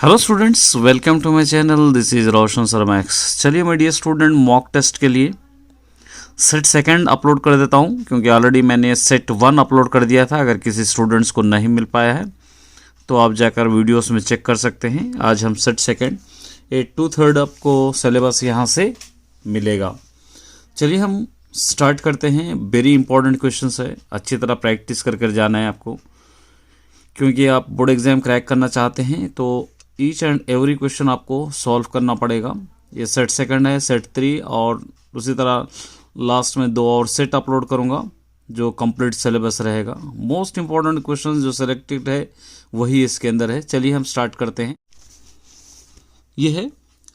Hello students, welcome to my channel. This is Roshan शर्मैक्स। चलिए my dear student, mock test के लिए set second upload कर देता हूं, क्योंकि ऑलरेडी मैंने सेट वन अपलोड कर दिया था। अगर किसी स्टूडेंट्स को नहीं मिल पाया है तो आप जाकर वीडियोस में चेक कर सकते हैं। आज हम सेट सेकंड 2/3 आपको सिलेबस यहां से मिलेगा। चलिए हम स्टार्ट करते हैं। वेरी इंपॉर्टेंट क्वेश्चन है, अच्छी तरह प्रैक्टिस कर जाना है आपको, क्योंकि आप बोर्ड एग्जाम क्रैक करना चाहते हैं तो ईच एंड एवरी क्वेश्चन आपको सॉल्व करना पड़ेगा। ये सेट सेकंड है, सेट 3, और उसी तरह लास्ट में 2 और सेट अपलोड करूंगा जो कंप्लीट सिलेबस रहेगा। मोस्ट इंपॉर्टेंट क्वेश्चन जो सिलेक्टेड है वही इसके अंदर है। चलिए हम स्टार्ट करते हैं। ये है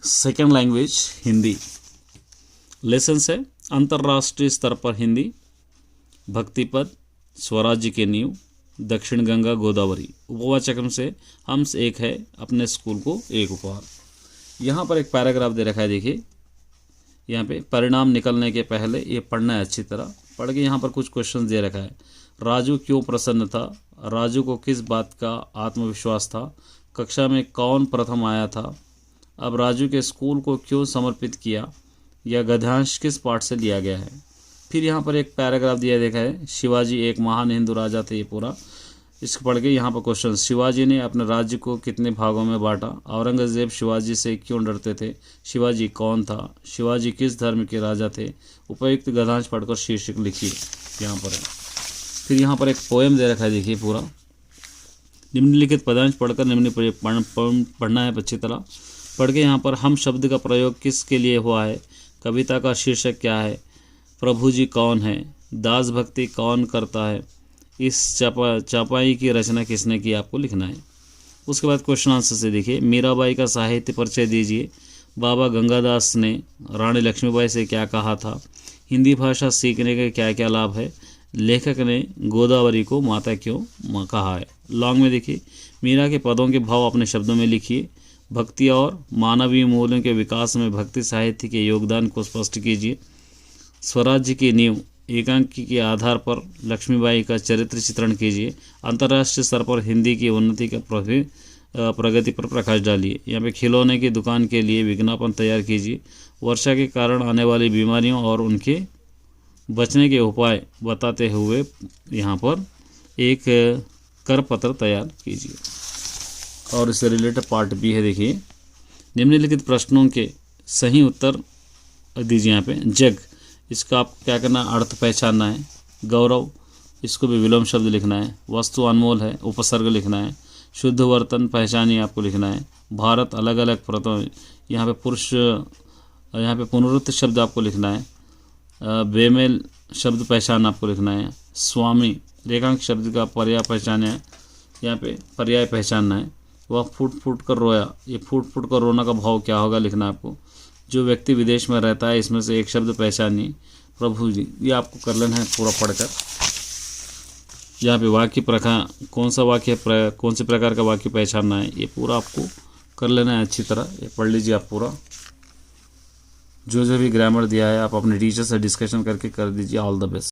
सेकंड लैंग्वेज हिंदी। लेसन्स है अंतर्राष्ट्रीय स्तर पर हिंदी, भक्तिपद, स्वराज्य के नींव, दक्षिण गंगा गोदावरी, उपवाचकम से हम एक है, अपने स्कूल को एक उपहार। यहाँ पर एक पैराग्राफ दे रखा है, देखिए यहाँ पे परिणाम निकलने के पहले ये पढ़ना है, अच्छी तरह पढ़ के। यहाँ पर कुछ क्वेश्चन दे रखा है। राजू क्यों प्रसन्न था? राजू को किस बात का आत्मविश्वास था? कक्षा में कौन प्रथम आया था? अब राजू के स्कूल को क्यों समर्पित किया? यह गद्यांश किस पाठ से लिया गया है? फिर यहाँ पर एक पैराग्राफ दिया देखा है, शिवाजी एक महान हिंदू राजा थे। ये पूरा इसको पढ़ के यहाँ पर क्वेश्चन, शिवाजी ने अपने राज्य को कितने भागों में बांटा? औरंगजेब शिवाजी से क्यों डरते थे? शिवाजी कौन था? शिवाजी किस धर्म के राजा थे? उपयुक्त गद्यांश पढ़कर शीर्षक लिखिए। यहाँ पर है। फिर यहाँ पर एक पोएम दे रखा है, देखिए पूरा निम्नलिखित पदांश पढ़कर निम्न पढ़ना है अच्छी तरह पढ़ के। यहाँ पर हम शब्द का प्रयोग किसके लिए हुआ है? कविता का शीर्षक क्या है? प्रभु जी कौन है? दास भक्ति कौन करता है? इस चापाई की रचना किसने की? आपको लिखना है। उसके बाद क्वेश्चन आंसर से देखिए, मीराबाई का साहित्य परिचय दीजिए। बाबा गंगादास ने रानी लक्ष्मीबाई से क्या कहा था? हिंदी भाषा सीखने के क्या क्या लाभ है? लेखक ने गोदावरी को माता क्यों कहा है? लॉन्ग में देखिए, मीरा के पदों के भाव अपने शब्दों में लिखिए। भक्ति और मानवीय मूल्यों के विकास में भक्ति साहित्य के योगदान को स्पष्ट कीजिए। स्वराज्य की नींव एकांकी के आधार पर लक्ष्मीबाई का चरित्र चित्रण कीजिए। अंतर्राष्ट्रीय स्तर पर हिंदी की उन्नति का प्रगति पर प्रकाश डालिए। यहाँ पे खिलौने की दुकान के लिए विज्ञापन तैयार कीजिए। वर्षा के कारण आने वाली बीमारियों और उनके बचने के उपाय बताते हुए यहाँ पर एक करपत्र तैयार कीजिए। और इससे रिलेटेड पार्ट भी है, देखिए निम्नलिखित प्रश्नों के सही उत्तर दीजिए। यहाँ पे जग, इसका आप क्या करना, अर्थ पहचानना है। गौरव, इसको भी विलोम शब्द लिखना है। वस्तु अनमोल है, उपसर्ग लिखना है। शुद्ध वर्तन पहचानिए, आपको लिखना है। भारत अलग अलग प्रथम, यहाँ पे पुरुष, यहाँ पे पुनरुक्त शब्द आपको लिखना है। बेमेल शब्द पहचान आपको लिखना है। स्वामी, रेखांक शब्द का पर्याय पहचाना है, यहाँ पे पर्याय पहचानना है। वह फूट फूट कर रोया, ये फूट फूट कर रोना का भाव क्या होगा लिखना है आपको। जो व्यक्ति विदेश में रहता है, इसमें से एक शब्द पहचानिए। प्रभु जी, ये आपको कर लेना है पूरा पढ़कर। यहाँ पे वाक्य प्रखा, कौन सा वाक्य कौन से प्रकार का वाक्य पहचानना है, ये पूरा आपको कर लेना है अच्छी तरह। ये पढ़ लीजिए आप पूरा। जो भी ग्रामर दिया है आप अपने टीचर से डिस्कशन करके कर दीजिए। All the best.